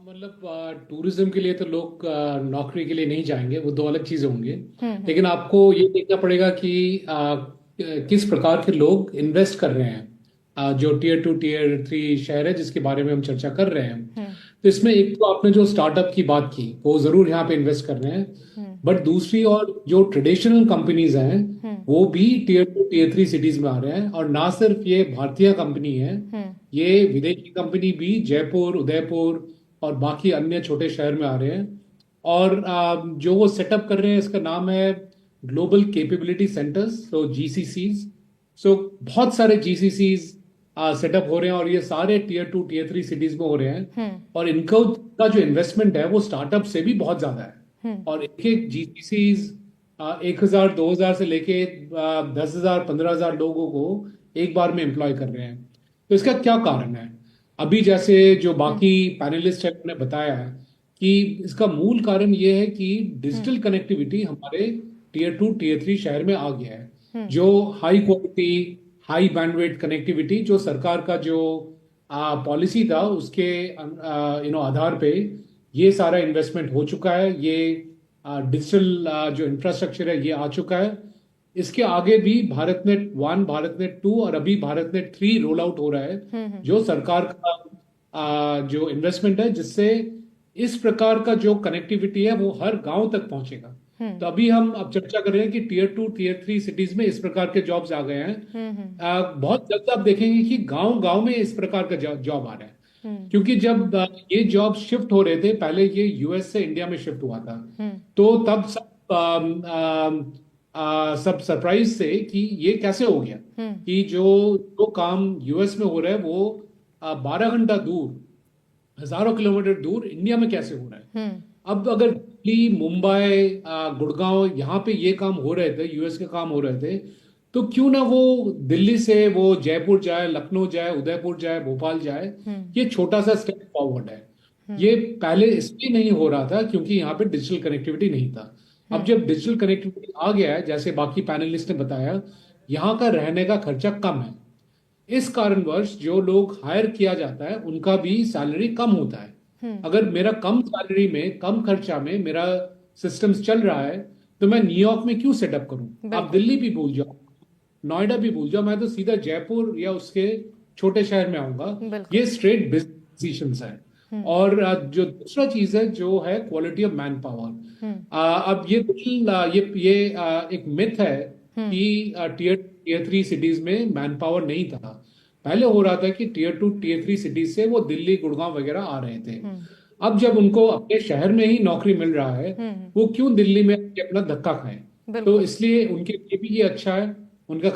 मतलब टूरिज्म के लिए तो लोग नौकरी के लिए नहीं जाएंगे, वो दो अलग चीजें होंगी। हम्म। लेकिन आपको ये देखना पड़ेगा कि किस प्रकार के लोग इन्वेस्ट कर रहे हैं। जो टीयर 2 टीयर 3 शहर है जिसके बारे में हम चर्चा कर रहे हैं, हम्म। तो इसमें एक तो आपने जो स्टार्टअप की बात की वो जरूर यहाँ पे इन्वेस्ट कर रहे हैं। हम्म। बट दूसरी और जो ट्रेडिशनल कंपनीज हैं हम्म। वो भी टीयर 2 टीयर 3 सिटीज में आ रहे हैं। और ना सिर्फ ये भारतीय कंपनी है, हम्म। ये विदेशी कंपनी भी जयपुर, उदयपुर और बाकी अन्य छोटे शहर में आ रहे हैं। और जो वो सेटअप कर रहे हैं इसका नाम है ग्लोबल कैपेबिलिटी सेंटर्स, तो जीसीसीज। सो बहुत सारे जीसीसीज सेटअप हो रहे हैं और ये सारे टीयर 2 टीयर 3 सिटीज में हो रहे हैं। हम्म। और इनका का जो इन्वेस्टमेंट है वो स्टार्टअप से भी बहुत ज्यादा है। हम्म। और एक एक जीसीसीज 1,000 2,000 से लेके 10,000 15,000 लोगों को एक बार में एम्प्लॉय कर रहे हैं। तो इसका क्या कारण है? अभी जैसे जो हम्म। बाकी पैनलिस्ट है उन्होंने बताया कि इसका मूल कारण ये है कि हम्म। डिजिटल कनेक्टिविटी हमारे टीयर 2 टीयर 3 शहर में आ गया है। हम्म। जो high quality, high bandwidth connectivity जो सरकार का जो पॉलिसी था उसके आधार पे ये सारा इन्वेस्टमेंट हो चुका है। ये डिजिटल जो इंफ्रास्ट्रक्चर है ये आ चुका है। इसके आगे भी भारत नेट 1, भारत नेट 2 और अभी भारत नेट 3 रोल आउट हो रहा है, हम्म। जो सरकार का जो इन्वेस्टमेंट है जिससे इस प्रकार का जो कनेक्टिविटी है वो हर गांव तक पहुंचेगा। हम्म। तो अभी हम अब चर्चा कर रहे हैं कि टीयर 2 टीयर 3 सिटीज में इस प्रकार के जॉब्स आ गए हैं। हम्म। बहुत जल्द आप देखेंगे कि गांव गांव में इस प्रकार का जॉब आ रहा है। हम्म। क्योंकि जब ये जॉब शिफ्ट हो रहे थे, पहले ये यूएस से इंडिया में शिफ्ट हुआ था, हम्म। तो तब सब सरप्राइज थे कि ये कैसे हो गया हम्म। कि जो जो काम यूएस में हो रहा है वो 12 घंटा दूर, हजारों किलोमीटर दूर इंडिया में कैसे हो रहा है। हम्म। अब अगर दिल्ली, मुंबई, गुड़गांव यहाँ पे ये काम हो रहे थे, यूएस के काम हो रहे थे, तो क्यों ना वो दिल्ली से वो जयपुर जाए, लखनऊ जाए, उदयपुर जाए, भोपाल जाए। हम्म। ये छोटा सा स्टेप फॉरवर्ड है। हम्म। ये पहले इसलिए नहीं हो रहा था क्योंकि यहाँ पे डिजिटल कनेक्टिविटी नहीं था। अब हम्म। जब डिजिटल कनेक्टिविटी आ गया है, जैसे बाकी पैनलिस्ट ने बताया, यहाँ का रहने का खर्चा कम है। इस कारणवश जो लोग हायर किया जाता है उनका भी सैलरी कम होता है। हम्म। अगर मेरा कम सैलरी में, कम खर्चा में मेरा सिस्टम्स चल रहा है, तो मैं न्यूयॉर्क में क्यों सेटअप करूं? आप बिल्कुल। दिल्ली भी भूल जाओ, नोएडा भी भूल जाओ, मैं तो सीधा जयपुर या उसके छोटे शहर में आऊंगा। बिल्कुल। ये स्ट्रेट बिजनेस डिसीजंस है। हम्म। और जो दूसरा चीज है जो है क्वालिटी ऑफ मैन पावर। हम्म। अब ये बिल्कुल ये एक मिथ है हम्म। कि टीयर 3 सिटीज में मैन पावर नहीं था। पहले हो रहा था कि टीयर 2 टीयर 3 सिटीज से वो दिल्ली, गुड़गांव वगैरह आ रहे थे। हम्म। अब जब उनको अपने शहर में ही नौकरी मिल रहा है, हम्म। वो क्यों दिल्ली में आके अपना धक्का खाएं? तो बिल्कुल। इसलिए उनके लिए भी ये अच्छा है। उनका